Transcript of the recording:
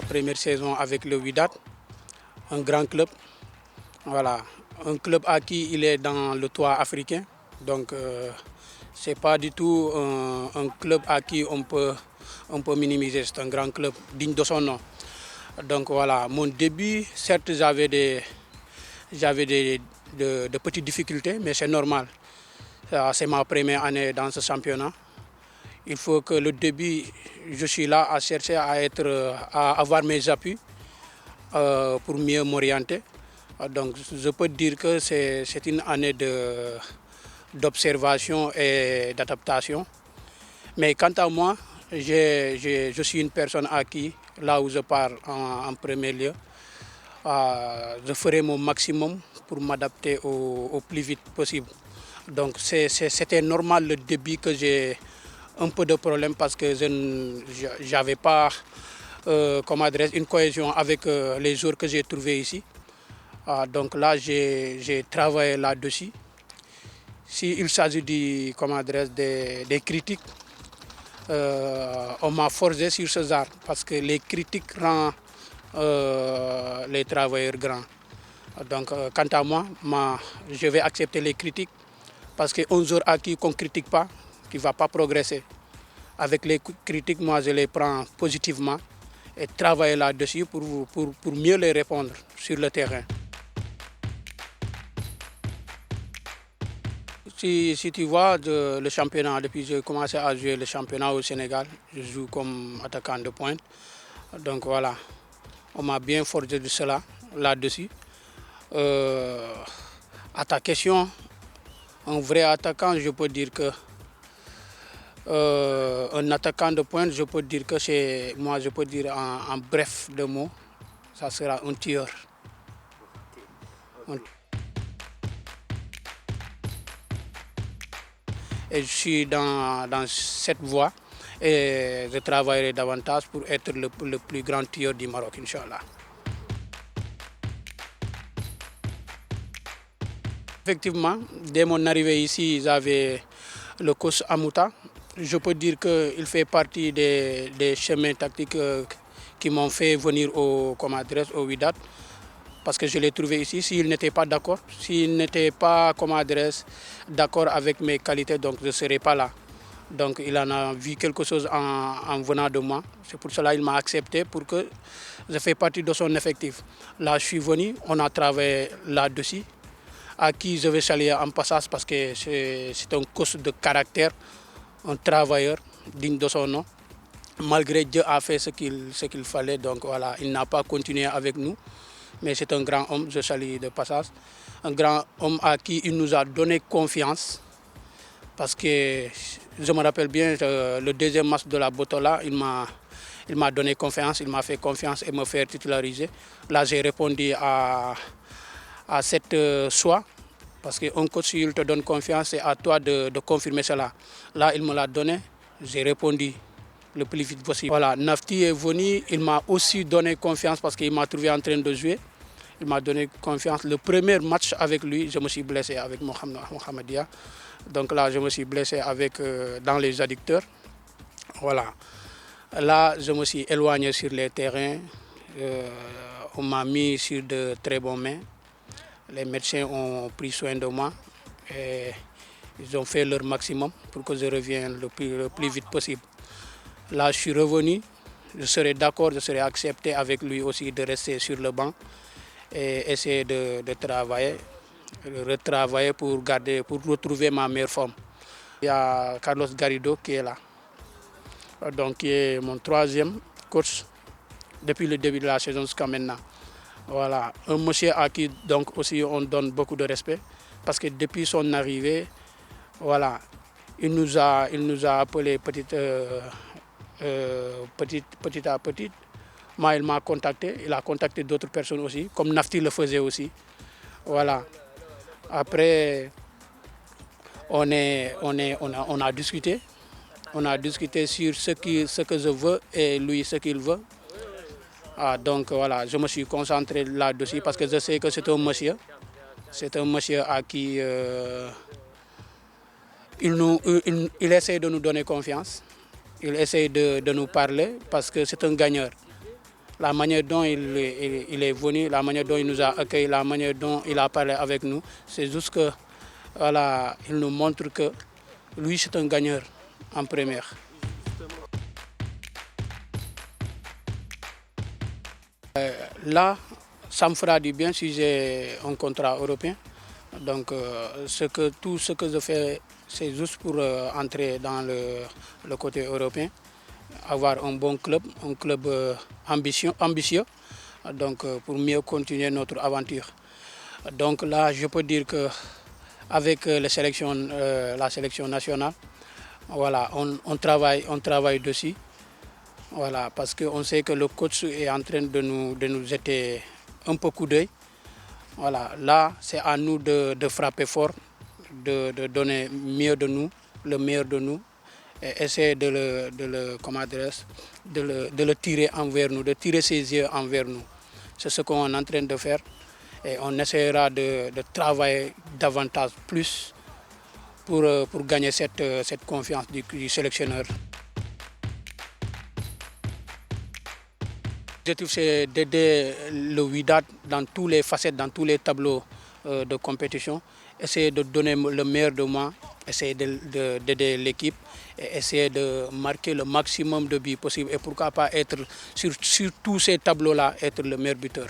première saison avec le Wydad, un grand club. Voilà, un club à qui il est dans le toit africain. Donc, ce n'est pas du tout un club à qui on peut minimiser. C'est un grand club digne de son nom. Donc voilà, mon début, certes, j'avais de petites difficultés, mais c'est normal. C'est ma première année dans ce championnat. Il faut que le début, je suis là à chercher à avoir mes appuis pour mieux m'orienter. Donc je peux dire que c'est une année d'observation et d'adaptation. Mais quant à moi, je suis une personne à qui, là où je pars en premier lieu, je ferai mon maximum pour m'adapter au plus vite possible. Donc c'était normal le début que j'ai un peu de problème parce que je n'avais pas une cohésion avec les joueurs que j'ai trouvés ici. Donc là, j'ai travaillé là-dessus. S'il s'agit des critiques, on m'a forcé sur ce genre parce que les critiques rendent les travailleurs grands. Donc, quant à moi, je vais accepter les critiques parce qu'un jour à qui on ne critique pas, qui ne va pas progresser. Avec les critiques, moi, je les prends positivement et travailler là-dessus pour mieux les répondre sur le terrain. Si tu vois le championnat, depuis que j'ai commencé à jouer le championnat au Sénégal, je joue comme attaquant de pointe. Donc voilà, on m'a bien forgé de cela là-dessus. À ta question, un vrai attaquant, je peux dire que un attaquant de pointe, je peux dire que je peux dire en bref de mots, ça sera un tueur. Et je suis dans cette voie et je travaillerai davantage pour être le plus grand tueur du Maroc, Inch'Allah. Effectivement, dès mon arrivée ici, j'avais le coach Amouta. Je peux dire qu'il fait partie des chemins tactiques qui m'ont fait venir au Wydad. Parce que je l'ai trouvé ici, s'il n'était pas d'accord, s'il n'était pas, d'accord avec mes qualités, donc je ne serais pas là. Donc il en a vu quelque chose en venant de moi. C'est pour cela qu'il m'a accepté pour que je fasse partie de son effectif. Là, je suis venu, on a travaillé là-dessus, à qui je vais saluer en passage parce que c'est un coach de caractère, un travailleur digne de son nom. Malgré Dieu a fait ce qu'il fallait, donc voilà, il n'a pas continué avec nous. Mais c'est un grand homme, je salue de passage. Un grand homme à qui il nous a donné confiance. Parce que je me rappelle bien, le deuxième match de la Botola, il m'a donné confiance, il m'a fait confiance et me fait titulariser. Là, j'ai répondu à cette choix. Parce qu'un coach, s'il te donne confiance, c'est à toi de confirmer cela. Là, il me l'a donné, j'ai répondu le plus vite possible. Voilà, Nafti est venu, il m'a aussi donné confiance parce qu'il m'a trouvé en train de jouer. Il m'a donné confiance. Le premier match avec lui, je me suis blessé avec Mohamedia. Donc là, je me suis blessé dans les adducteurs. Voilà. Là, je me suis éloigné sur les terrains. On m'a mis sur de très bonnes mains. Les médecins ont pris soin de moi. Et ils ont fait leur maximum pour que je revienne le plus vite possible. Là, je suis revenu. Je serai d'accord, je serai accepté avec lui aussi de rester sur le banc et essayer de retravailler pour retrouver ma meilleure forme. Il y a Carlos Garrido qui est là, donc qui est mon troisième coach depuis le début de la saison jusqu'à maintenant. Voilà, un monsieur à qui donc aussi on donne beaucoup de respect parce que depuis son arrivée, voilà, il nous a appelé petit à petit. Moi, il m'a contacté, il a contacté d'autres personnes aussi, comme Nafti le faisait aussi. Voilà. Après, on a discuté. On a discuté sur ce que je veux et lui ce qu'il veut. Donc voilà, je me suis concentré là-dessus parce que je sais que c'est un monsieur. C'est un monsieur à qui il essaie de nous donner confiance. Il essaie de nous parler parce que c'est un gagneur. la manière dont il est venu, la manière dont il nous a accueillis, la manière dont il a parlé avec nous. C'est juste que, voilà, il nous montre que lui, c'est un gagneur en première. Là, ça me fera du bien si j'ai un contrat européen. Donc, tout ce que je fais, c'est juste pour entrer dans le côté européen, avoir un bon club, un club ambitieux, donc pour mieux continuer notre aventure. Donc là, je peux dire que avec la sélection nationale, voilà, on travaille dessus. Voilà, parce qu'on sait que le coach est en train de nous jeter un peu coup d'œil. Voilà, là, c'est à nous de frapper fort, de donner mieux de nous, le meilleur de nous, et essayer de le tirer envers nous, de tirer ses yeux envers nous. C'est ce qu'on est en train de faire et on essaiera de travailler davantage plus pour gagner cette confiance du sélectionneur. L'objectif, c'est d'aider le Wydad dans tous les facettes, dans tous les tableaux de compétition, essayer de donner le meilleur de moi, essayer d'aider l'équipe et essayer de marquer le maximum de buts possible et pourquoi pas être sur tous ces tableaux-là, être le meilleur buteur.